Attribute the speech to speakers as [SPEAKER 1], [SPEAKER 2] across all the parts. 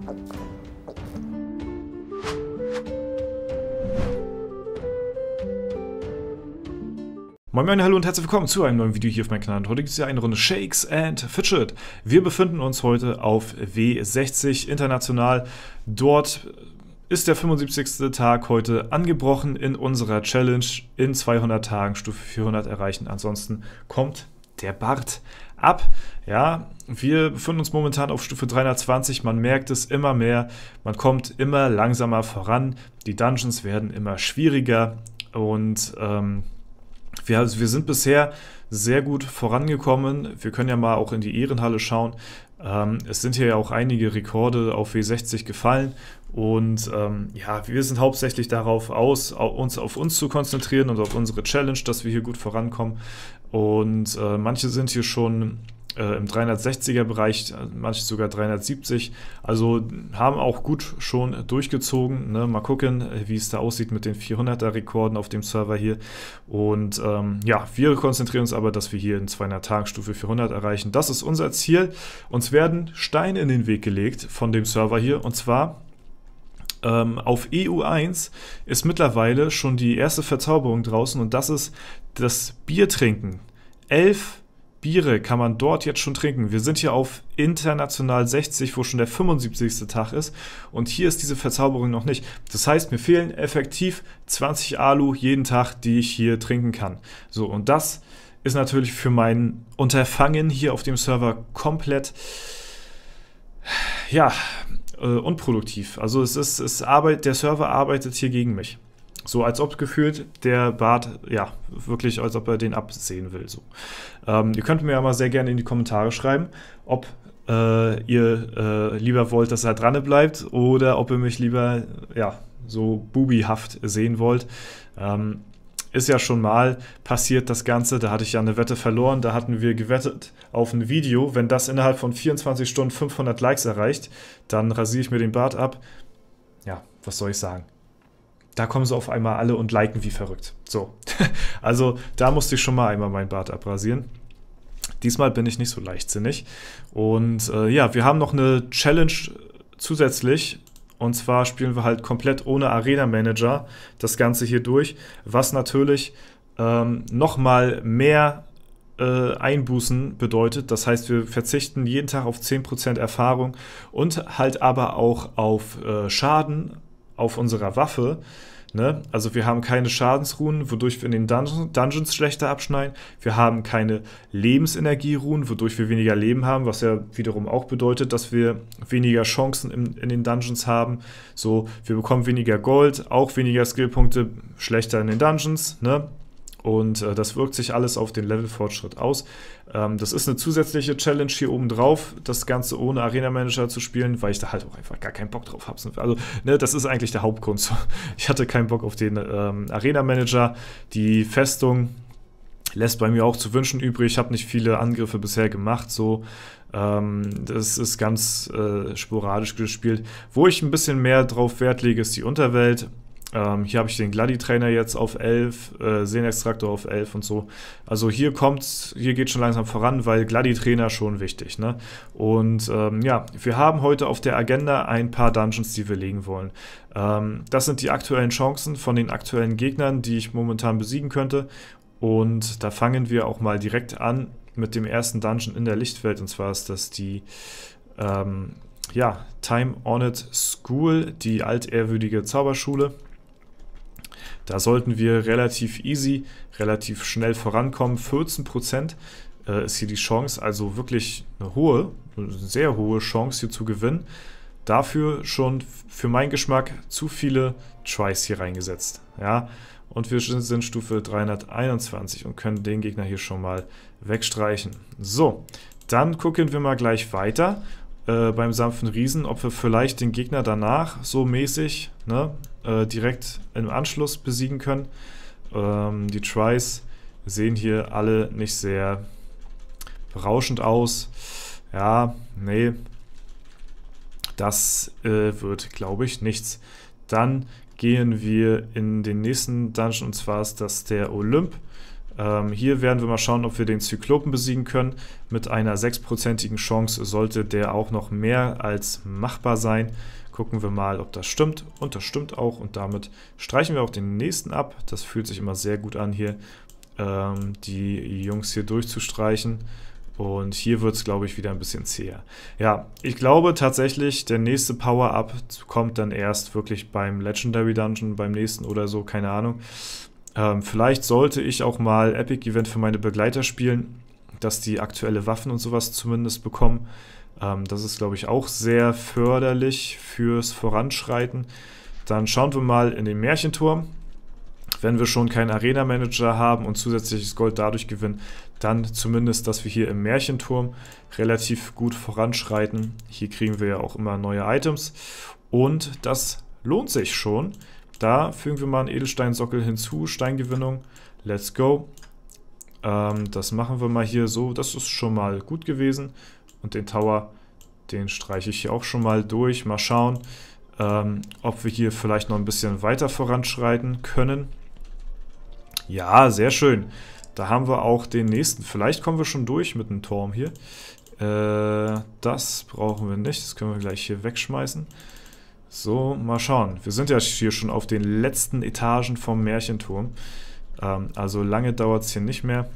[SPEAKER 1] Moin Moin, hallo und herzlich willkommen zu einem neuen Video hier auf meinem Kanal. Heute gibt es ja eine Runde Shakes and Fidget. Wir befinden uns heute auf W60 international. Dort ist der 75. Tag heute angebrochen in unserer Challenge. In 200 Tagen Stufe 400 erreichen. Ansonsten kommt der Bart ab. Ja, wir befinden uns momentan auf Stufe 320. Man merkt es immer mehr. Man kommt immer langsamer voran. Die Dungeons werden immer schwieriger und wir sind bisher sehr gut vorangekommen. Wir können ja mal auch in die Ehrenhalle schauen. Es sind hier ja auch einige Rekorde auf W60 gefallen. Und ja, wir sind hauptsächlich darauf aus, uns auf uns zu konzentrieren und auf unsere Challenge, dass wir hier gut vorankommen. Und manche sind hier schon im 360er Bereich, manche sogar 370, also haben auch gut schon durchgezogen, ne? Mal gucken, wie es da aussieht mit den 400er Rekorden auf dem Server hier. Und ja, wir konzentrieren uns aber, dass wir hier in 200 Tagen Stufe 400 erreichen. Das ist unser Ziel. Uns werden Steine in den Weg gelegt von dem Server hier, und zwar auf EU1 ist mittlerweile schon die erste Verzauberung draußen, und das ist das Biertrinken. 11 Biere kann man dort jetzt schon trinken. Wir sind hier auf international 60, wo schon der 75. Tag ist. Und hier ist diese Verzauberung noch nicht. Das heißt, mir fehlen effektiv 20 Alu jeden Tag, die ich hier trinken kann. So, und das ist natürlich für mein Unterfangen hier auf dem Server komplett, ja, unproduktiv. Also der Server arbeitet hier gegen mich. So, als ob gefühlt der Bart, ja, wirklich, als ob er den absehen will. So. Ihr könnt mir ja mal sehr gerne in die Kommentare schreiben, ob ihr lieber wollt, dass er dran bleibt, oder ob ihr mich lieber, ja, so bubihaft sehen wollt. Ist ja schon mal passiert, das Ganze. Da hatte ich ja eine Wette verloren. Da hatten wir gewettet auf ein Video. Wenn das innerhalb von 24 Stunden 500 Likes erreicht, dann rasiere ich mir den Bart ab. Ja, was soll ich sagen? Da kommen sie auf einmal alle und liken wie verrückt. So, also da musste ich schon mal einmal meinen Bart abrasieren. Diesmal bin ich nicht so leichtsinnig. Und ja, wir haben noch eine Challenge zusätzlich. Und zwar spielen wir halt komplett ohne Arena Manager das Ganze hier durch. Was natürlich nochmal mehr Einbußen bedeutet. Das heißt, wir verzichten jeden Tag auf 10% Erfahrung und halt aber auch auf Schaden auf unserer Waffe, ne? Also wir haben keine Schadensruhen, wodurch wir in den Dungeons schlechter abschneiden. Wir haben keine Lebensenergieruhen, wodurch wir weniger Leben haben, was ja wiederum auch bedeutet, dass wir weniger Chancen in den Dungeons haben. So, wir bekommen weniger Gold, auch weniger Skillpunkte, schlechter in den Dungeons, ne? Und das wirkt sich alles auf den Levelfortschritt aus. Das ist eine zusätzliche Challenge hier oben drauf, das Ganze ohne Arena Manager zu spielen, weil ich da halt auch einfach gar keinen Bock drauf habe. Also, ne, das ist eigentlich der Hauptgrund. Ich hatte keinen Bock auf den Arena Manager. Die Festung lässt bei mir auch zu wünschen übrig. Ich habe nicht viele Angriffe bisher gemacht. So, das ist ganz sporadisch gespielt. Wo ich ein bisschen mehr drauf Wert lege, ist die Unterwelt. Hier habe ich den Gladi-Trainer jetzt auf 11, Seenextraktor auf 11 und so. Also hier geht schon langsam voran, weil Gladi-Trainer schon wichtig, ne? Und ja, wir haben heute auf der Agenda ein paar Dungeons, die wir legen wollen. Das sind die aktuellen Chancen von den aktuellen Gegnern, die ich momentan besiegen könnte. Und da fangen wir auch mal direkt an mit dem ersten Dungeon in der Lichtwelt. Und zwar ist das die ja, Time-Honored School, die altehrwürdige Zauberschule. Da sollten wir relativ easy, relativ schnell vorankommen. 14% ist hier die Chance, also wirklich eine sehr hohe Chance hier zu gewinnen. Dafür schon für meinen Geschmack zu viele Tries hier reingesetzt. Ja? Und wir sind Stufe 321 und können den Gegner hier schon mal wegstreichen. So, dann gucken wir mal gleich weiter beim sanften Riesen, ob wir vielleicht den Gegner danach so mäßig, ne, direkt im Anschluss besiegen können. Die Tries sehen hier alle nicht sehr berauschend aus. Ja, nee, das wird, glaube ich, nichts. Dann gehen wir in den nächsten Dungeon, und zwar ist das der Olymp. Hier werden wir mal schauen, ob wir den Zyklopen besiegen können. Mit einer 6%igen Chance sollte der auch noch mehr als machbar sein. Gucken wir mal, ob das stimmt. Und das stimmt auch. Und damit streichen wir auch den nächsten ab. Das fühlt sich immer sehr gut an, hier die Jungs hier durchzustreichen. Und hier wird es, glaube ich, wieder ein bisschen zäher. Ja, ich glaube tatsächlich, der nächste Power-Up kommt dann erst wirklich beim Legendary Dungeon, beim nächsten oder so, keine Ahnung. Vielleicht sollte ich auch mal Epic Event für meine Begleiter spielen, dass die aktuelle Waffen und sowas zumindest bekommen. Das ist, glaube ich, auch sehr förderlich fürs Voranschreiten. Dann schauen wir mal in den Märchenturm. Wenn wir schon keinen Arena-Manager haben und zusätzliches Gold dadurch gewinnen, dann zumindest, dass wir hier im Märchenturm relativ gut voranschreiten. Hier kriegen wir ja auch immer neue Items und das lohnt sich schon. Da fügen wir mal einen Edelsteinsockel hinzu, Steingewinnung, let's go. Das machen wir mal hier so, das ist schon mal gut gewesen. Und den Tower, den streiche ich hier auch schon mal durch. Mal schauen, ob wir hier vielleicht noch ein bisschen weiter voranschreiten können. Ja, sehr schön. Da haben wir auch den nächsten. Vielleicht kommen wir schon durch mit einem Turm hier. Das brauchen wir nicht. Das können wir gleich hier wegschmeißen. So, mal schauen. Wir sind ja hier schon auf den letzten Etagen vom Märchenturm. Also lange dauert es hier nicht mehr.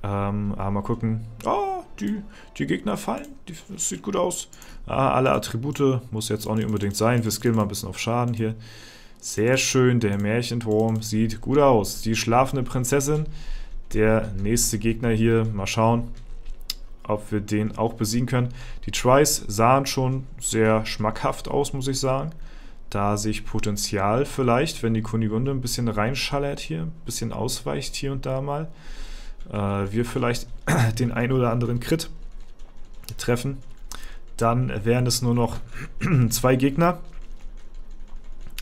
[SPEAKER 1] Aber mal gucken. Oh, die Gegner fallen. Das sieht gut aus. Alle Attribute muss jetzt auch nicht unbedingt sein. Wir skillen mal ein bisschen auf Schaden hier. Sehr schön, der Märchenturm sieht gut aus. Die schlafende Prinzessin, der nächste Gegner hier. Mal schauen, ob wir den auch besiegen können. Die Tries sahen schon sehr schmackhaft aus, muss ich sagen. Da sehe ich Potenzial vielleicht, wenn die Kunigunde ein bisschen reinschallert hier, ein bisschen ausweicht hier und da mal. Wir vielleicht den ein oder anderen Crit treffen. Dann wären es nur noch 2 Gegner.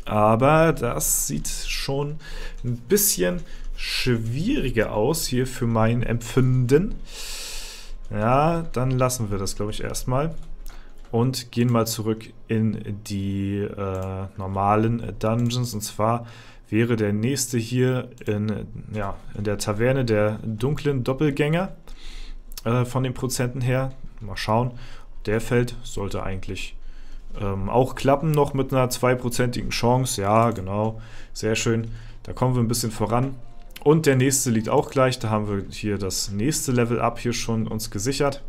[SPEAKER 1] Aber das sieht schon ein bisschen schwieriger aus hier für mein Empfinden. Ja, dann lassen wir das, glaube ich, erstmal. Und gehen mal zurück in die normalen Dungeons. Und zwar wäre der nächste hier in der Taverne der dunklen Doppelgänger von den Prozenten her. Mal schauen. Der Feld sollte eigentlich auch klappen, noch mit einer 2%igen Chance. Ja, genau. Sehr schön. Da kommen wir ein bisschen voran. Und der nächste liegt auch gleich. Da haben wir hier das nächste Level Up hier schon uns gesichert.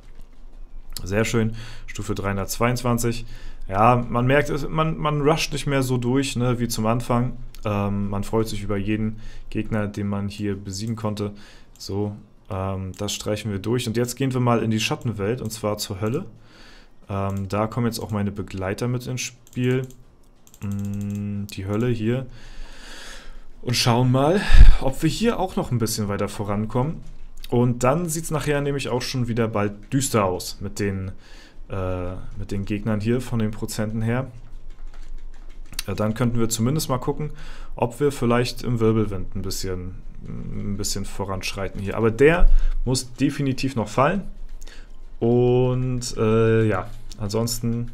[SPEAKER 1] Sehr schön. Stufe 322. Ja, man merkt, man rusht nicht mehr so durch, ne, wie zum Anfang. Man freut sich über jeden Gegner, den man hier besiegen konnte. So, das streichen wir durch. Und jetzt gehen wir mal in die Schattenwelt, und zwar zur Hölle. Da kommen jetzt auch meine Begleiter mit ins Spiel. Die Hölle hier. Und schauen mal, ob wir hier auch noch ein bisschen weiter vorankommen. Und dann sieht es nachher nämlich auch schon wieder bald düster aus mit den Gegnern hier von den Prozenten her. Dann könnten wir zumindest mal gucken, ob wir vielleicht im Wirbelwind ein bisschen voranschreiten hier. Aber der muss definitiv noch fallen. Und ja, ansonsten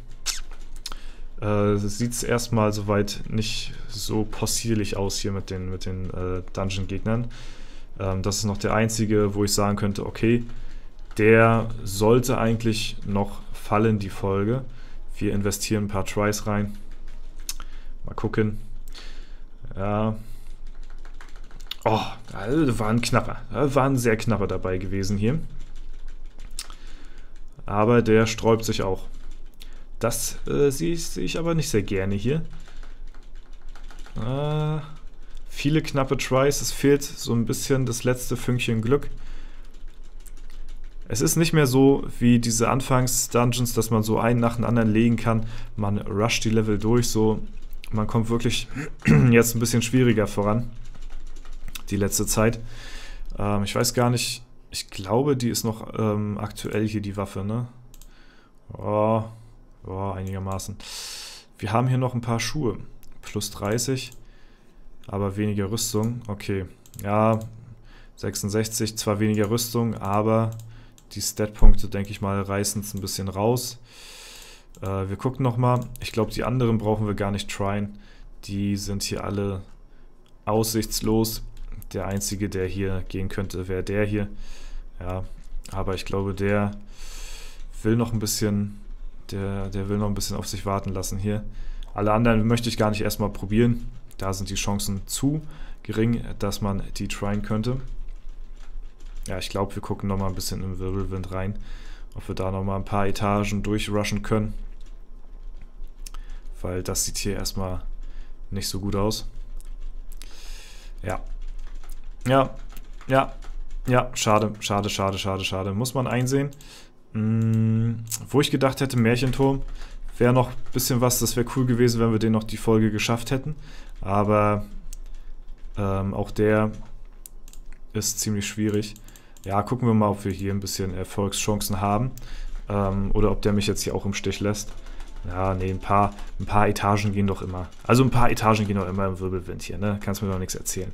[SPEAKER 1] sieht es erstmal soweit nicht so possierlich aus hier mit den Dungeon-Gegnern. Das ist noch der einzige, wo ich sagen könnte, okay, der sollte eigentlich noch fallen, die Folge. Wir investieren ein paar Tries rein. Mal gucken. Ja. Oh, da war ein knapper. Da war ein sehr knapper dabei gewesen hier. Aber der sträubt sich auch. Das sehe ich aber nicht sehr gerne hier. Viele knappe Tries. Es fehlt so ein bisschen das letzte Fünkchen Glück. Es ist nicht mehr so wie diese Anfangs-Dungeons, dass man so einen nach dem anderen legen kann. Man rusht die Level durch, so. Man kommt wirklich jetzt ein bisschen schwieriger voran. Die letzte Zeit. Ich weiß gar nicht. Ich glaube, die ist noch aktuell hier, die Waffe, ne? Oh, einigermaßen. Wir haben hier noch ein paar Schuhe. Plus 30. Aber weniger Rüstung. Okay. Ja, 66. Zwar weniger Rüstung, aber die Stat-Punkte, denke ich mal, reißen es ein bisschen raus. Wir gucken nochmal. Ich glaube, die anderen brauchen wir gar nicht tryen. Die sind hier alle aussichtslos. Der einzige, der hier gehen könnte, wäre der hier. Ja, aber ich glaube, der will noch ein bisschen, der will noch ein bisschen auf sich warten lassen hier. Alle anderen möchte ich gar nicht erstmal probieren. Da sind die Chancen zu gering, dass man die tryen könnte. Ja, ich glaube, wir gucken nochmal ein bisschen im Wirbelwind rein, ob wir da nochmal ein paar Etagen durchrushen können. Weil das sieht hier erstmal nicht so gut aus. Ja. Ja, ja, ja, schade, schade, schade, schade, schade. Muss man einsehen. Wo ich gedacht hätte, Märchenturm wäre noch ein bisschen was, das wäre cool gewesen, wenn wir den noch die Folge geschafft hätten. Aber auch der ist ziemlich schwierig. Ja, gucken wir mal, ob wir hier ein bisschen Erfolgschancen haben. Oder ob der mich jetzt hier auch im Stich lässt. Ja, nee, ein paar Etagen gehen doch immer. Also ein paar Etagen gehen doch immer im Wirbelwind hier, ne? Kannst mir doch nichts erzählen.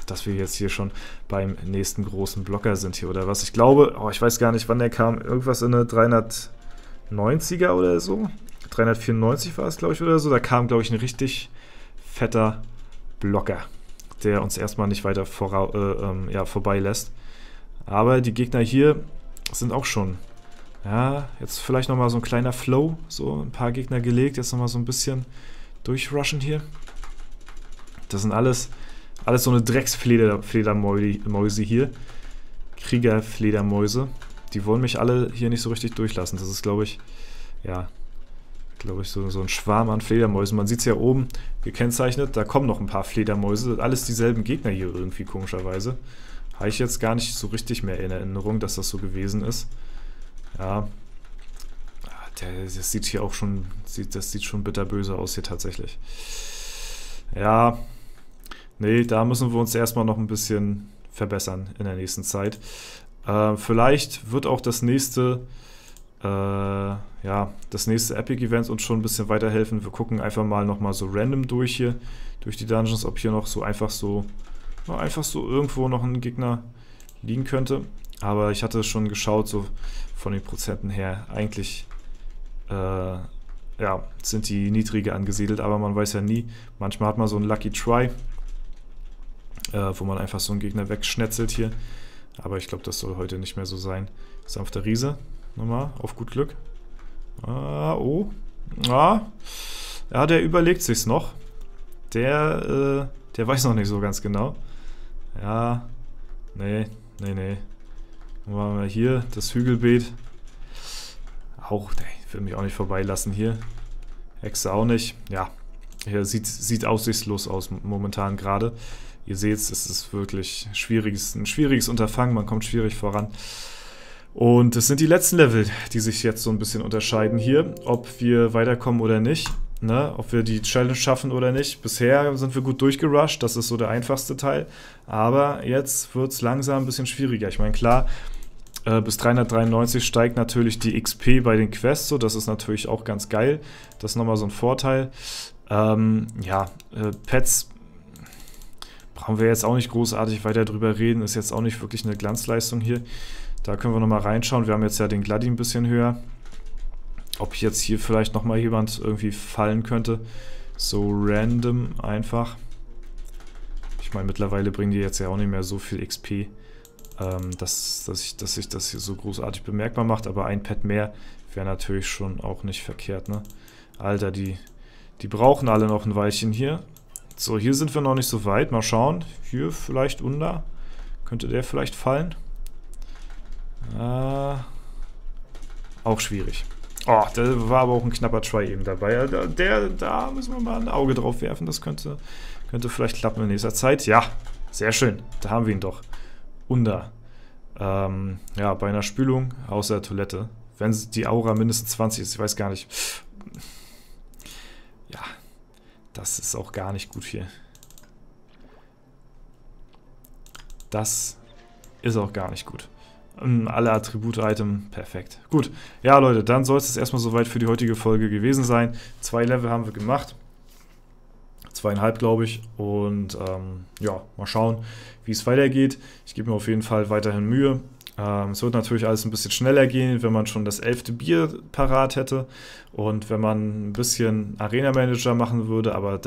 [SPEAKER 1] Dass wir jetzt hier schon beim nächsten großen Blocker sind hier, oder was? Ich glaube, ich weiß gar nicht, wann der kam. Irgendwas in der 390er oder so. 394 war es, glaube ich, oder so. Da kam, glaube ich, ein richtig fetter Blocker, der uns erstmal nicht weiter vorbei lässt. Aber die Gegner hier sind auch schon, ja, jetzt vielleicht nochmal so ein kleiner Flow, so ein paar Gegner gelegt, jetzt nochmal so ein bisschen durchrushen hier. Das sind alles so eine Drecksfledermäuse hier. Kriegerfledermäuse. Die wollen mich alle hier nicht so richtig durchlassen. Das ist, glaube ich, so ein Schwarm an Fledermäusen. Man sieht es ja oben gekennzeichnet. Da kommen noch ein paar Fledermäuse. Alles dieselben Gegner hier irgendwie, komischerweise. Habe ich jetzt gar nicht so richtig mehr in Erinnerung, dass das so gewesen ist. Ja. Das sieht hier auch schon, das sieht schon bitterböse aus hier tatsächlich. Ja. Nee, da müssen wir uns erstmal noch ein bisschen verbessern in der nächsten Zeit. Vielleicht wird auch das nächste Epic-Event uns schon ein bisschen weiterhelfen. Wir gucken einfach mal nochmal so random durch hier, durch die Dungeons, ob hier noch so einfach so irgendwo noch ein Gegner liegen könnte. Aber ich hatte schon geschaut, so von den Prozenten her, eigentlich sind die niedriger angesiedelt, aber man weiß ja nie. Manchmal hat man so einen Lucky Try, wo man einfach so einen Gegner wegschnetzelt hier. Aber ich glaube, das soll heute nicht mehr so sein. Sanfter Riese, nochmal, auf gut Glück. Ja, der überlegt sich's noch. Der weiß noch nicht so ganz genau. Ja, nee. Machen wir hier das Hügelbeet. Auch, will mich auch nicht vorbeilassen hier. Hexe auch nicht. Ja, hier sieht aussichtslos aus momentan gerade. Ihr seht es ist wirklich ein schwieriges Unterfangen, man kommt schwierig voran. Und es sind die letzten Level, die sich jetzt so ein bisschen unterscheiden hier, ob wir weiterkommen oder nicht, ne? Ob wir die Challenge schaffen oder nicht. Bisher sind wir gut durchgerusht, das ist so der einfachste Teil, aber jetzt wird es langsam ein bisschen schwieriger. Ich meine, klar, bis 393 steigt natürlich die XP bei den Quests, so, das ist natürlich auch ganz geil, das ist nochmal so ein Vorteil. Pets brauchen wir jetzt auch nicht großartig weiter drüber reden, ist jetzt auch nicht wirklich eine Glanzleistung hier. Da können wir nochmal reinschauen, wir haben jetzt ja den Gladi ein bisschen höher. Ob jetzt hier vielleicht nochmal jemand irgendwie fallen könnte, so random einfach. Ich meine, mittlerweile bringen die jetzt ja auch nicht mehr so viel XP, dass sich das hier so großartig bemerkbar macht, aber ein Pet mehr wäre natürlich schon auch nicht verkehrt, ne? Alter, die brauchen alle noch ein Weilchen hier. So, hier sind wir noch nicht so weit. Mal schauen. Hier vielleicht Unda. Könnte der vielleicht fallen? Auch schwierig. Oh, da war aber auch ein knapper Try eben dabei. Da müssen wir mal ein Auge drauf werfen. Das könnte vielleicht klappen in nächster Zeit. Ja, sehr schön. Da haben wir ihn doch. Unda. Ja, bei einer Spülung aus der Toilette. Wenn die Aura mindestens 20 ist. Ich weiß gar nicht. Ja. Das ist auch gar nicht gut hier. Das ist auch gar nicht gut. Alle Attribute-Item, perfekt. Gut, ja Leute, dann soll es erstmal soweit für die heutige Folge gewesen sein. 2 Level haben wir gemacht. 2,5 glaube ich. Und ja, mal schauen, wie es weitergeht. Ich gebe mir auf jeden Fall weiterhin Mühe. Es wird natürlich alles ein bisschen schneller gehen, wenn man schon das 11. Bier parat hätte und wenn man ein bisschen Arena-Manager machen würde, aber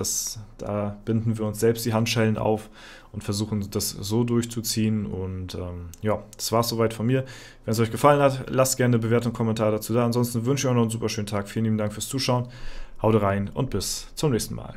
[SPEAKER 1] da binden wir uns selbst die Handschellen auf und versuchen das so durchzuziehen. Und ja, das war es soweit von mir. Wenn es euch gefallen hat, lasst gerne eine Bewertung und Kommentar dazu da. Ansonsten wünsche ich euch noch einen super schönen Tag. Vielen lieben Dank fürs Zuschauen. Haut rein und bis zum nächsten Mal.